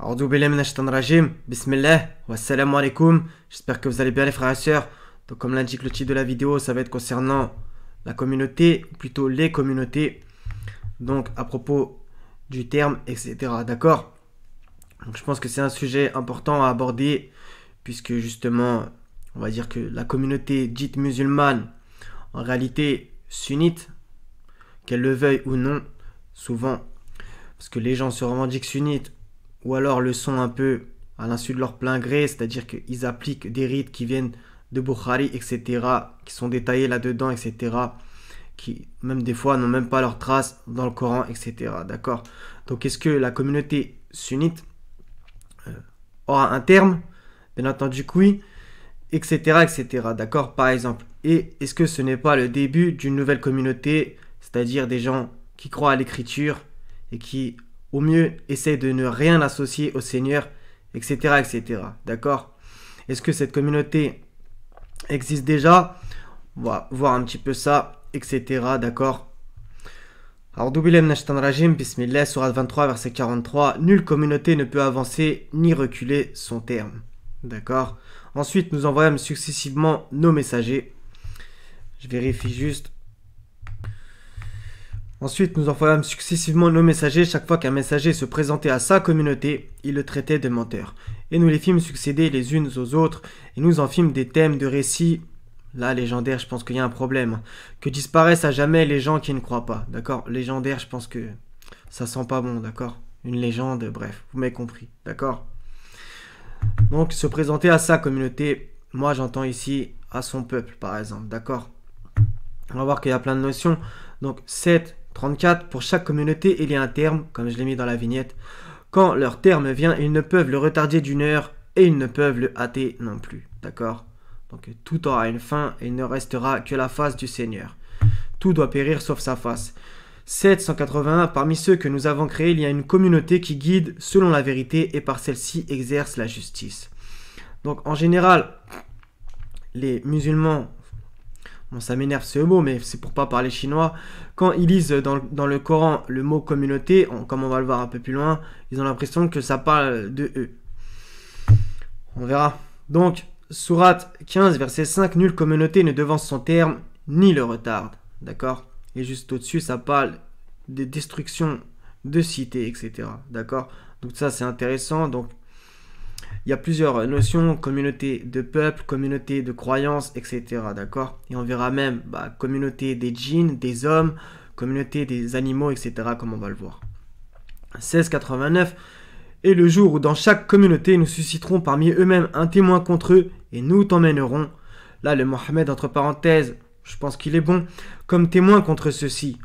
A'udhu billahi minash shaitanir rajim. Bismillah. Wassalamu alaikum. J'espère que vous allez bien les frères et sœurs. Donc comme l'indique le titre de la vidéo, ça va être concernant la communauté, ou plutôt les communautés. Donc à propos du terme, etc. D'accord. Donc je pense que c'est un sujet important à aborder, puisque justement, on va dire que la communauté dite musulmane, en réalité sunnite, qu'elle le veuille ou non, souvent, parce que les gens se revendiquent sunnites, ou alors le sont un peu à l'insu de leur plein gré, c'est-à-dire qu'ils appliquent des rites qui viennent de Bukhari, etc., qui sont détaillés là-dedans, etc., qui même des fois n'ont même pas leur trace dans le Coran, etc. D'accord. Donc est-ce que la communauté sunnite aura un terme? Bien entendu que oui, etc., etc. D'accord, par exemple. Et est-ce que ce n'est pas le début d'une nouvelle communauté, c'est-à-dire des gens qui croient à l'écriture et qui, au mieux, essayent de ne rien associer au Seigneur, etc., etc. D'accord? Est-ce que cette communauté existe déjà? On va voir un petit peu ça, etc. D'accord? A'udhu billahi minash shaitanir rajim, bismillah, sourate 23, verset 43. Nulle communauté ne peut avancer ni reculer son terme. D'accord? Ensuite, nous envoyons successivement nos messagers. Je vérifie juste. Ensuite, nous envoyâmes successivement nos messagers. Chaque fois qu'un messager se présentait à sa communauté, il le traitait de menteur. Et nous les fîmes succéder les unes aux autres, et nous en fîmes des thèmes de récits, là, légendaires, je pense qu'il y a un problème, que disparaissent à jamais les gens qui ne croient pas, d'accord? Légendaire, je pense que ça sent pas bon, d'accord? Une légende, bref, vous m'avez compris, d'accord? Donc, se présenter à sa communauté, moi j'entends ici à son peuple, par exemple, d'accord? On va voir qu'il y a plein de notions. Donc, 7, 34, pour chaque communauté, il y a un terme, comme je l'ai mis dans la vignette. Quand leur terme vient, ils ne peuvent le retarder d'une heure et ils ne peuvent le hâter non plus. D'accord? Donc tout aura une fin et il ne restera que la face du Seigneur. Tout doit périr sauf sa face. 781, parmi ceux que nous avons créés, il y a une communauté qui guide selon la vérité et par celle-ci exerce la justice. Donc en général, les musulmans, bon, ça m'énerve ce mot, mais c'est pour pas parler chinois. Quand ils lisent dans le Coran le mot communauté, comme on va le voir un peu plus loin, ils ont l'impression que ça parle de eux. On verra. Donc, sourate 15, verset 5, nulle communauté ne devance son terme, ni le retarde. D'accord? Et juste au-dessus, ça parle de destruction de cités, etc. D'accord? Donc ça, c'est intéressant. Donc, il y a plusieurs notions, communauté de peuple, communauté de croyance, etc. D'accord? Et on verra même communauté des djinns, des hommes, communauté des animaux, etc. comme on va le voir. 1689. Et le jour où dans chaque communauté nous susciterons parmi eux-mêmes un témoin contre eux et nous t'emmènerons. Là, le Mohammed, entre parenthèses, je pense qu'il est bon, comme témoin contre ceux-ci.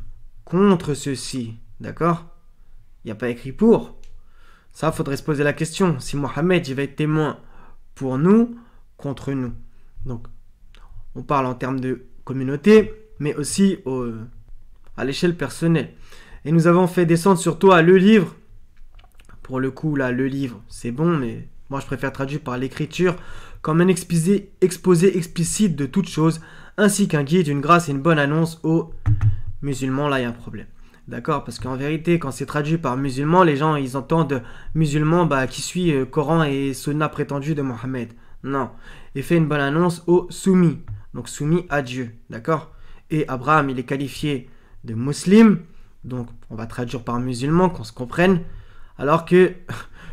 Contre ceux-ci. D'accord? Il n'y a pas écrit pour. Ça, il faudrait se poser la question. Si Mohammed, il va être témoin pour nous, contre nous. Donc, on parle en termes de communauté, mais aussi à l'échelle personnelle. Et nous avons fait descendre sur toi le livre. Pour le coup, là, le livre, c'est bon, mais moi, je préfère traduire par l'écriture comme un exposé explicite de toutes choses, ainsi qu'un guide, une grâce et une bonne annonce aux musulmans. Là, il y a un problème. D'accord? Parce qu'en vérité, quand c'est traduit par musulman, les gens, ils entendent musulman qui suit Coran et Sunna prétendu de Mohammed. Non. Et fait une bonne annonce aux soumis. Donc, soumis à Dieu. D'accord? Et Abraham, il est qualifié de musulman. Donc, on va traduire par musulman, qu'on se comprenne. Alors que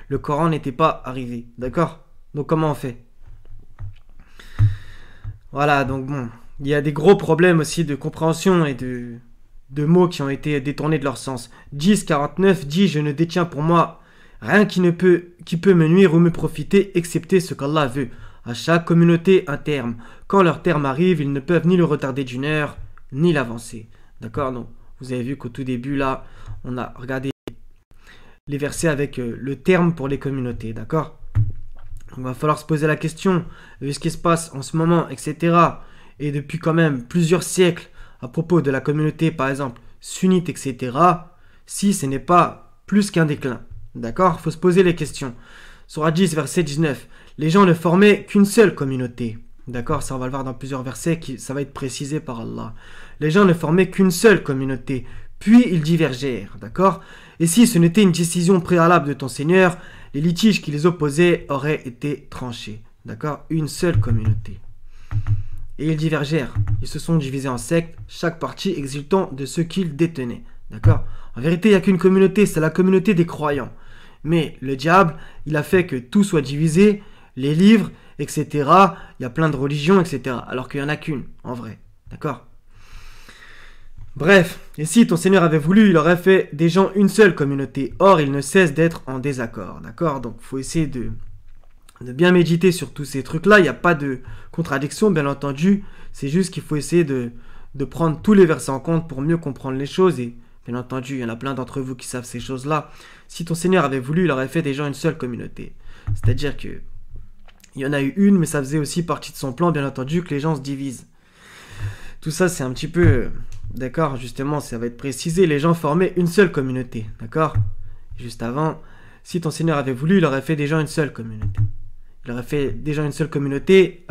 le Coran n'était pas arrivé. D'accord? Donc, comment on fait? Voilà, donc bon. Il y a des gros problèmes aussi de compréhension et de mots qui ont été détournés de leur sens. 10, 49 dit « Je ne détiens pour moi rien qui peut me nuire ou me profiter, excepté ce qu'Allah veut. À chaque communauté, un terme. Quand leur terme arrive, ils ne peuvent ni le retarder d'une heure, ni l'avancer. » D'accord? Donc, vous avez vu qu'au tout début, là, on a regardé les versets avec le terme pour les communautés. D'accord? Il va falloir se poser la question de ce qui se passe en ce moment, etc. Et depuis quand même plusieurs siècles, à propos de la communauté, par exemple, sunnite, etc., si ce n'est pas plus qu'un déclin. D'accord? Il faut se poser les questions. Sourate 10, verset 19. Les gens ne formaient qu'une seule communauté. D'accord? Ça, on va le voir dans plusieurs versets, ça va être précisé par Allah. Les gens ne formaient qu'une seule communauté, puis ils divergèrent. D'accord? Et si ce n'était une décision préalable de ton Seigneur, les litiges qui les opposaient auraient été tranchés. D'accord? Une seule communauté. Et ils divergèrent. Ils se sont divisés en sectes, chaque parti exultant de ce qu'ils détenaient. D'accord? En vérité, il n'y a qu'une communauté, c'est la communauté des croyants. Mais le diable, il a fait que tout soit divisé, les livres, etc. Il y a plein de religions, etc. Alors qu'il n'y en a qu'une, en vrai. D'accord? Bref, et si ton Seigneur avait voulu, il aurait fait des gens une seule communauté. Or, ils ne cessent d'être en désaccord. D'accord? Donc, il faut essayer de bien méditer sur tous ces trucs-là. Il n'y a pas de contradiction, bien entendu. C'est juste qu'il faut essayer de prendre tous les versets en compte pour mieux comprendre les choses. Et bien entendu, il y en a plein d'entre vous qui savent ces choses-là. Si ton Seigneur avait voulu, il aurait fait des gens une seule communauté. C'est-à-dire que il y en a eu une, mais ça faisait aussi partie de son plan, bien entendu, que les gens se divisent. Tout ça, c'est un petit peu... D'accord, justement, ça va être précisé. Les gens formaient une seule communauté. D'accord? Juste avant, si ton Seigneur avait voulu, il aurait fait des gens une seule communauté. Il aurait fait des gens une seule communauté,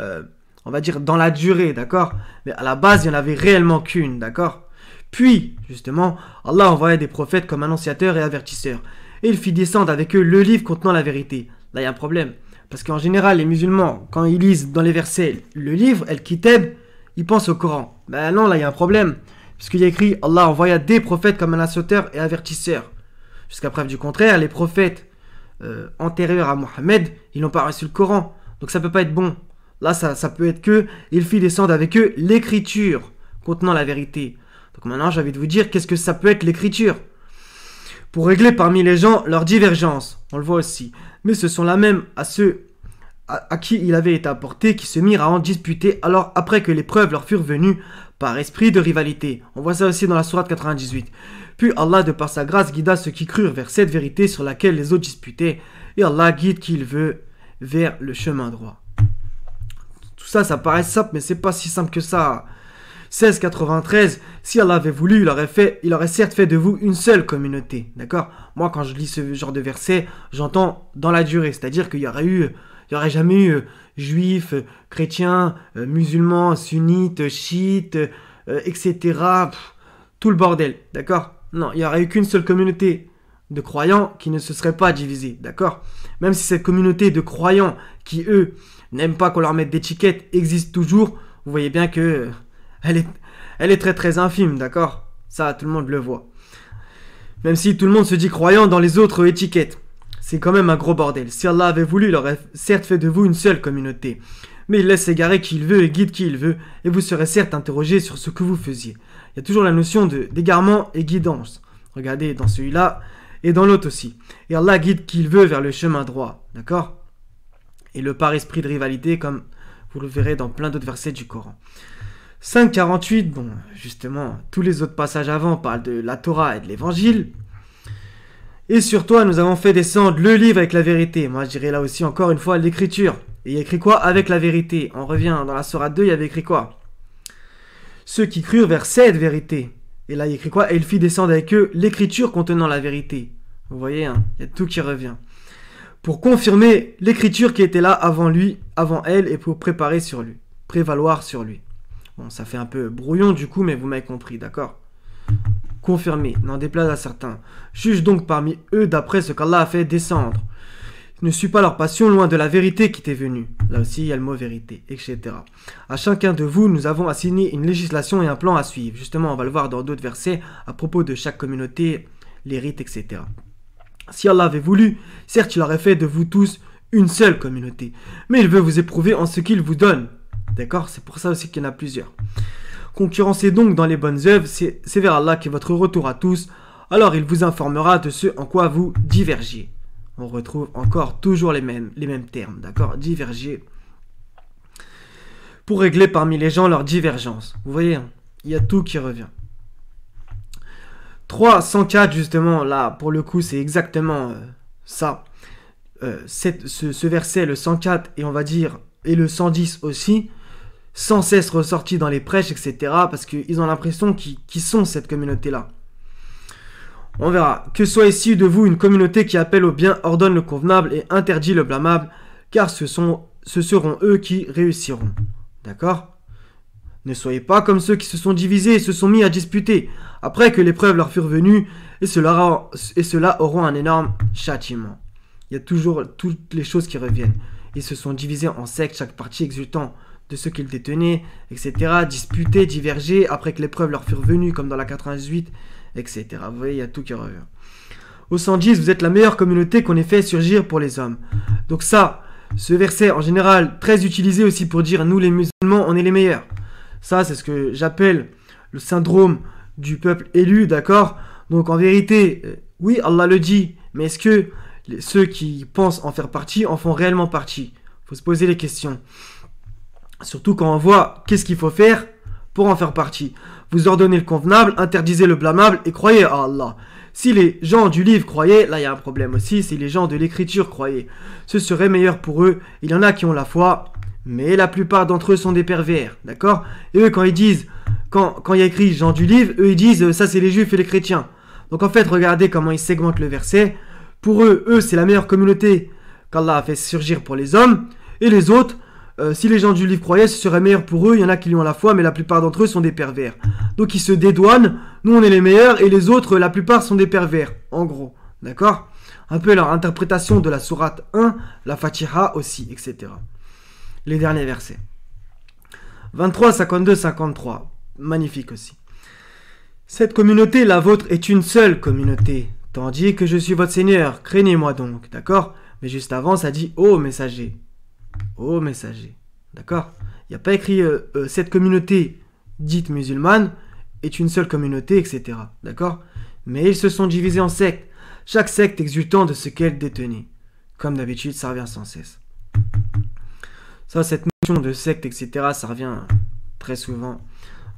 on va dire dans la durée, d'accord? Mais à la base, il n'y en avait réellement qu'une, d'accord? Puis, justement, Allah envoyait des prophètes comme annonciateurs et avertisseurs. Et il fit descendre avec eux le livre contenant la vérité. Là, il y a un problème. Parce qu'en général, les musulmans, quand ils lisent dans les versets le livre, El-Kitab, ils pensent au Coran. Ben non, là, il y a un problème. Puisqu'il y a écrit, Allah envoya des prophètes comme annonciateurs et avertisseurs. Jusqu'à preuve du contraire, les prophètes antérieurs à Mohammed, ils n'ont pas reçu le Coran. Donc ça peut pas être bon. Là, ça peut être que, il fit descendre avec eux l'écriture contenant la vérité. Donc maintenant, j'ai envie de vous dire, qu'est-ce que ça peut être l'écriture? Pour régler parmi les gens leurs divergences. On le voit aussi. Mais ce sont là même à ceux à qui il avait été apporté qui se mirent à en disputer alors après que les preuves leur furent venues par esprit de rivalité. On voit ça aussi dans la sourate 98. Puis Allah, de par sa grâce, guida ceux qui crurent vers cette vérité sur laquelle les autres disputaient. Et Allah guide qui il veut vers le chemin droit. Tout ça, ça paraît simple, mais c'est pas si simple que ça. 1693, si Allah avait voulu, il aurait certes fait de vous une seule communauté. D'accord? Moi, quand je lis ce genre de verset, j'entends dans la durée. C'est-à-dire qu'il y aurait jamais eu juifs, chrétiens, musulmans, sunnites, chiites, etc. Tout le bordel, d'accord? Non, il n'y aurait eu qu'une seule communauté de croyants qui ne se serait pas divisée, d'accord? Même si cette communauté de croyants qui, eux, n'aiment pas qu'on leur mette d'étiquette existe toujours, vous voyez bien que elle est très très infime, d'accord? Ça, tout le monde le voit. Même si tout le monde se dit croyant dans les autres étiquettes. C'est quand même un gros bordel. Si Allah avait voulu, il aurait certes fait de vous une seule communauté. Mais il laisse égarer qui il veut et guide qui il veut, et vous serez certes interrogé sur ce que vous faisiez. Il y a toujours la notion d'égarement et guidance. Regardez dans celui-là et dans l'autre aussi. Et Allah guide qui il veut vers le chemin droit. D'accord? Et le par esprit de rivalité, comme vous le verrez dans plein d'autres versets du Coran. 5,48, bon, justement, tous les autres passages avant parlent de la Torah et de l'Évangile. Et sur toi, nous avons fait descendre le livre avec la vérité. Moi, je dirais là aussi encore une fois l'écriture. Et il y a écrit quoi? Avec la vérité. On revient dans la sourate 2, il y avait écrit quoi? Ceux qui crurent vers cette vérité. Et là, il y a écrit quoi? Et il fit descendre avec eux l'écriture contenant la vérité. Vous voyez, hein, il y a tout qui revient. Pour confirmer l'écriture qui était là avant lui, avant elle, et pour préparer sur lui. Prévaloir sur lui. Bon, ça fait un peu brouillon du coup, mais vous m'avez compris, d'accord? Confirmé, n'en déplaise à certains. Juge donc parmi eux d'après ce qu'Allah a fait descendre. Ne suis pas leur passion loin de la vérité qui t'est venue. Là aussi, il y a le mot vérité, etc. À chacun de vous, nous avons assigné une législation et un plan à suivre. Justement, on va le voir dans d'autres versets à propos de chaque communauté, les rites, etc. Si Allah avait voulu, certes, il aurait fait de vous tous une seule communauté. Mais il veut vous éprouver en ce qu'il vous donne. D'accord? C'est pour ça aussi qu'il y en a plusieurs. Concurrencez donc dans les bonnes œuvres, c'est vers Allah qu'est votre retour à tous. Alors il vous informera de ce en quoi vous divergiez. On retrouve encore toujours les mêmes termes, d'accord? Diverger. Pour régler parmi les gens leurs divergences. Vous voyez, hein, il y a tout qui revient. 304 justement, là, pour le coup, c'est exactement ça. Ce verset, le 104, et on va dire, et le 110 aussi, sans cesse ressortis dans les prêches, etc. Parce qu'ils ont l'impression qu'ils sont cette communauté-là. On verra. Que soit ici de vous une communauté qui appelle au bien, ordonne le convenable et interdit le blâmable, car ce seront eux qui réussiront. D'accord? Ne soyez pas comme ceux qui se sont divisés et se sont mis à disputer, après que les preuves leur furent venues, et ceux-là auront un énorme châtiment. il y a toujours toutes les choses qui reviennent. Ils se sont divisés en sectes, chaque parti exultant de ceux qu'ils détenaient, etc. Disputés, divergés, après que les preuves leur furent venues, comme dans la 98, etc. Vous voyez, il y a tout qui revient. Au 110, vous êtes la meilleure communauté qu'on ait fait surgir pour les hommes. Donc ça, ce verset, en général, très utilisé aussi pour dire, nous les musulmans, on est les meilleurs. Ça, c'est ce que j'appelle le syndrome du peuple élu, d'accord? Donc en vérité, oui, Allah le dit, mais est-ce que ceux qui pensent en faire partie en font réellement partie? Il faut se poser les questions. Surtout quand on voit qu'est-ce qu'il faut faire pour en faire partie. Vous ordonnez le convenable, interdisez le blâmable et croyez à Allah. Si les gens du livre croyaient, là il y a un problème aussi, si les gens de l'écriture croyaient, ce serait meilleur pour eux. Il y en a qui ont la foi, mais la plupart d'entre eux sont des pervers, d'accord? Et eux quand ils disent, quand il y a écrit gens du livre, eux ils disent ça c'est les juifs et les chrétiens. Donc en fait regardez comment ils segmentent le verset. Pour eux c'est la meilleure communauté qu'Allah a fait surgir pour les hommes, et les autres, si les gens du livre croyaient, ce serait meilleur pour eux. Il y en a qui lui ont la foi, mais la plupart d'entre eux sont des pervers. Donc ils se dédouanent. Nous, on est les meilleurs, et les autres, la plupart sont des pervers. En gros, d'accord? Un peu leur interprétation de la sourate 1, la Fatiha aussi, etc. Les derniers versets. 23, 52, 53. Magnifique aussi. Cette communauté, la vôtre, est une seule communauté, tandis que je suis votre Seigneur. Craignez-moi donc, d'accord? Mais juste avant, ça dit « Ô messager ». Ô messager, d'accord? Il n'y a pas écrit cette communauté dite musulmane est une seule communauté, etc. D'accord? Mais ils se sont divisés en sectes, chaque secte exultant de ce qu'elle détenait. Comme d'habitude, ça revient sans cesse. Ça, cette notion de secte, etc., ça revient très souvent.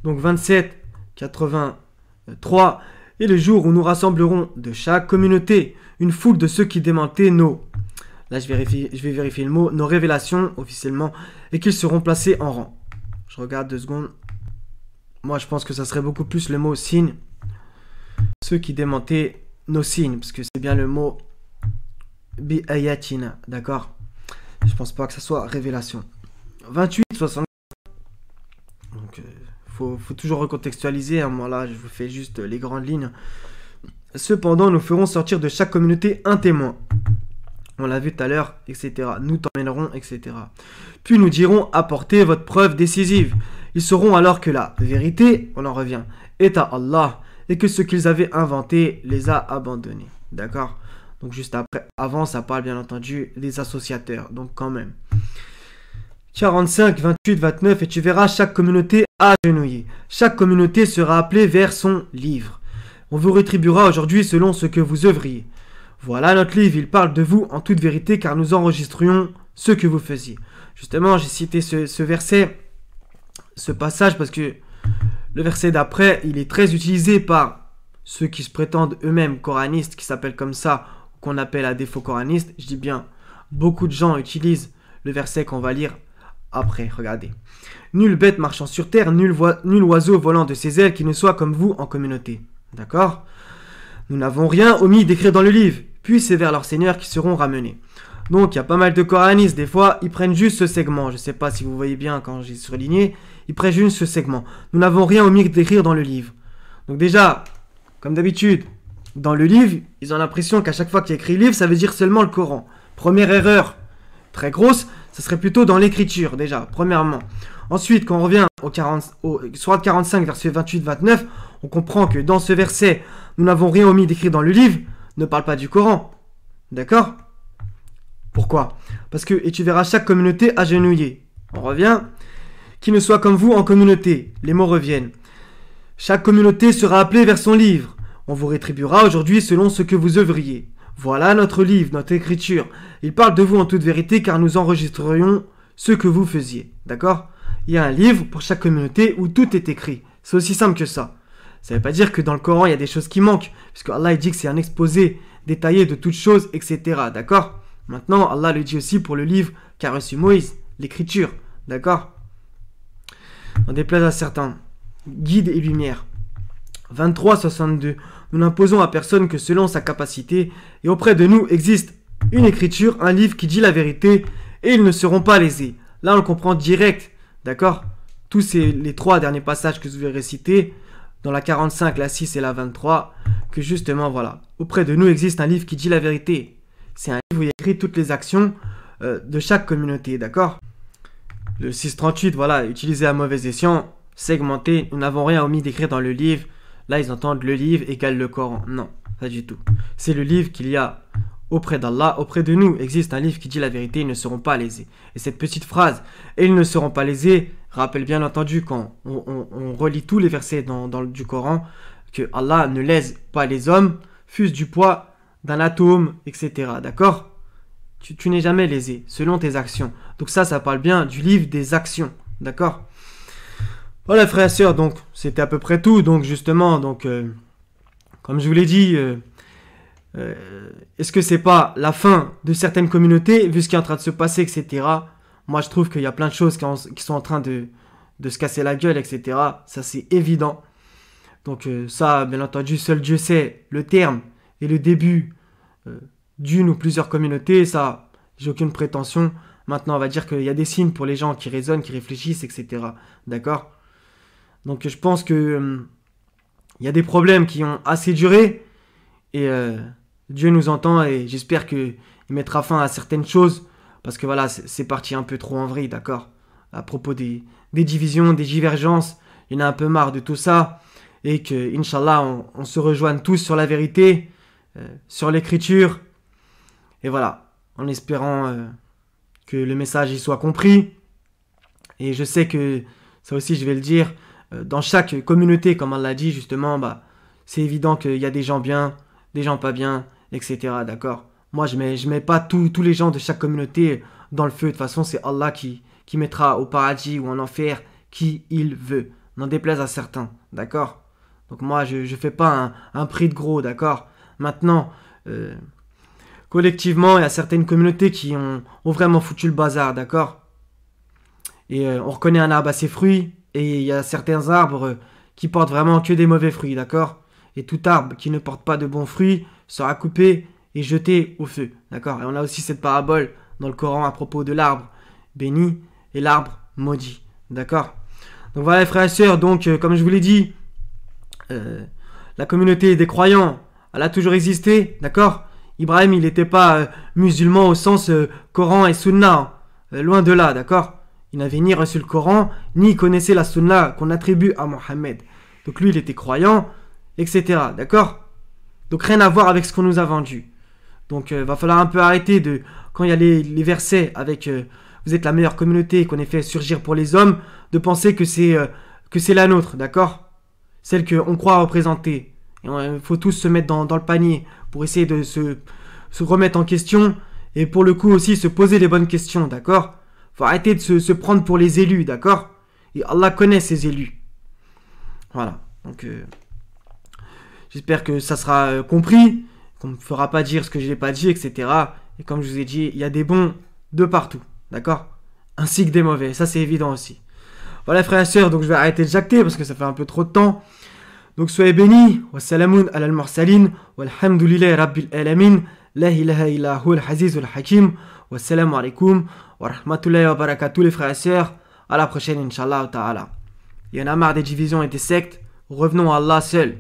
Donc 27, 83, et le jour où nous rassemblerons de chaque communauté une foule de ceux qui démentaient nos... Là, je vais vérifier le mot, nos révélations officiellement, et qu'ils seront placés en rang. Je regarde 2 secondes. Moi, je pense que ça serait beaucoup plus le mot signe. Ceux qui démentaient nos signes, parce que c'est bien le mot bi-ayatina, d'accord? Je pense pas que ça soit révélation. 28, 60. Donc, faut toujours recontextualiser. À un moment là, je vous fais juste les grandes lignes. Cependant, nous ferons sortir de chaque communauté un témoin. On l'a vu tout à l'heure, etc. Nous t'emmènerons, etc. Puis nous dirons, apportez votre preuve décisive. Ils sauront alors que la vérité, on en revient, est à Allah, et que ce qu'ils avaient inventé les a abandonnés. D'accord? Donc juste après, avant, ça parle bien entendu des associateurs. Donc quand même. 45, 28, 29, et tu verras chaque communauté agenouillée. Chaque communauté sera appelée vers son livre. On vous rétribuera aujourd'hui selon ce que vous œuvriez. Voilà notre livre, il parle de vous en toute vérité car nous enregistrions ce que vous faisiez. Justement, j'ai cité ce verset, ce passage parce que le verset d'après, il est très utilisé par ceux qui se prétendent eux-mêmes coranistes, qui s'appellent comme ça, ou qu'on appelle à défaut coranistes. Je dis bien, beaucoup de gens utilisent le verset qu'on va lire après, regardez. Nul bête marchant sur terre, nul oiseau volant de ses ailes qui ne soit comme vous en communauté. D'accord? Nous n'avons rien omis d'écrire dans le livre. Puis c'est vers leur Seigneur qui seront ramenés. Donc il y a pas mal de coranistes, des fois ils prennent juste ce segment, je ne sais pas si vous voyez bien quand j'ai surligné, ils prennent juste ce segment. Nous n'avons rien omis d'écrire dans le livre. Donc déjà, comme d'habitude, dans le livre, ils ont l'impression qu'à chaque fois qu'il y a écrit livre, ça veut dire seulement le Coran. Première erreur, très grosse, ça serait plutôt dans l'écriture déjà, premièrement. Ensuite, quand on revient au Sourate 45, verset 28-29, on comprend que dans ce verset, nous n'avons rien omis d'écrire dans le livre, ne parle pas du Coran. D'accord? Pourquoi? Parce que, et tu verras chaque communauté agenouillée. On revient. Qui ne soit comme vous en communauté. Les mots reviennent. Chaque communauté sera appelée vers son livre. On vous rétribuera aujourd'hui selon ce que vous œuvriez. Voilà notre livre, notre écriture. Il parle de vous en toute vérité car nous enregistrerions ce que vous faisiez. D'accord? Il y a un livre pour chaque communauté où tout est écrit. C'est aussi simple que ça. Ça ne veut pas dire que dans le Coran, il y a des choses qui manquent. Puisque Allah dit que c'est un exposé détaillé de toutes choses, etc. D'accord? Maintenant, Allah le dit aussi pour le livre qu'a reçu Moïse, l'écriture. D'accord? On déplaise à certains. Guide et lumière. 23, 62. Nous n'imposons à personne que selon sa capacité. Et auprès de nous existe une écriture, un livre qui dit la vérité. Et ils ne seront pas lésés. Là, on le comprend direct. D'accord? Tous les 3 derniers passages que je vais réciter. Dans la 45, la 6 et la 23, que justement, voilà, auprès de nous existe un livre qui dit la vérité. C'est un où il y a écrit toutes les actions de chaque communauté, d'accord? Le 638, voilà, utilisé à mauvais escient, segmenté, nous n'avons rien omis d'écrire dans le livre. Là, ils entendent le livre égale le Coran. Non, pas du tout. C'est le livre qu'il y a auprès d'Allah. Auprès de nous existe un livre qui dit la vérité, ils ne seront pas lésés. Et cette petite phrase, et ils ne seront pas lésés, rappelle bien entendu quand on relit tous les versets du Coran, que Allah ne lèse pas les hommes, fût-ce du poids d'un atome, etc. D'accord? Tu n'es jamais lésé, selon tes actions. Donc ça parle bien du livre des actions. D'accord? Voilà, frères et sœurs, donc c'était à peu près tout. Donc justement, comme je vous l'ai dit, est-ce que c'est pas la fin de certaines communautés, vu ce qui est en train de se passer, etc. Moi, je trouve qu'il y a plein de choses qui sont en train de se casser la gueule, etc. Ça, c'est évident. Donc ça, bien entendu, seul Dieu sait le terme et le début d'une ou plusieurs communautés. Ça, j'ai aucune prétention. Maintenant, on va dire qu'il y a des signes pour les gens qui raisonnent, qui réfléchissent, etc. D'accord? Donc je pense que il y a des problèmes qui ont assez duré et Dieu nous entend et j'espère qu'il mettra fin à certaines choses parce que voilà, c'est parti un peu trop en vrille, d'accord? À propos des divisions, des divergences, il y en a un peu marre de tout ça et que, Inch'Allah, on se rejoigne tous sur la vérité, sur l'écriture et voilà, en espérant que le message y soit compris. Et je sais que, ça aussi je vais le dire, dans chaque communauté, comme Allah l'a dit justement, c'est évident qu'il y a des gens bien, des gens pas bien, etc. D'accord? Moi je mets pas tous les gens de chaque communauté dans le feu. De toute façon c'est Allah qui mettra au paradis ou en enfer qui il veut. N'en déplaise à certains. D'accord? Donc moi je fais pas un prix de gros. D'accord? Maintenant, collectivement il y a certaines communautés qui ont vraiment foutu le bazar. D'accord? Et on reconnaît un arbre à ses fruits. Et il y a certains arbres qui portent vraiment que des mauvais fruits, d'accord? Et tout arbre qui ne porte pas de bons fruits sera coupé et jeté au feu, d'accord? Et on a aussi cette parabole dans le Coran à propos de l'arbre béni et l'arbre maudit, d'accord? Donc voilà, frères et sœurs, donc comme je vous l'ai dit, la communauté des croyants, elle a toujours existé, d'accord? Ibrahim, il n'était pas musulman au sens Coran et Sunna, loin de là, d'accord? Il n'avait ni reçu le Coran, ni connaissait la Sunna qu'on attribue à Mohammed. Donc lui, il était croyant, etc. D'accord? Donc rien à voir avec ce qu'on nous a vendu. Donc va falloir un peu arrêter de... Quand il y a les versets avec vous êtes la meilleure communauté qu'on ait fait surgir pour les hommes, de penser que c'est la nôtre, d'accord? Celle qu'on croit représenter. Il faut tous se mettre dans le panier pour essayer de se remettre en question et pour le coup aussi se poser les bonnes questions, d'accord? Faut arrêter de se prendre pour les élus, d'accord? Et Allah connaît ses élus. Voilà. Donc, j'espère que ça sera compris, qu'on ne me fera pas dire ce que je n'ai pas dit, etc. Et comme je vous ai dit, il y a des bons de partout, d'accord? Ainsi que des mauvais, ça c'est évident aussi. Voilà frères et sœurs, donc je vais arrêter de jacter parce que ça fait un peu trop de temps. Donc soyez bénis. Wassalamun ala al-mursalin. Walhamdulillahi rabbil alamin. La ilaha illa hu al-aziz al-hakim. Wassalamu alaikum wa rahmatullahi wa barakatuh les frères et sœurs. À la prochaine, Inch'Allah ta'ala. Il y en a marre des divisions et des sectes. Revenons à Allah seul.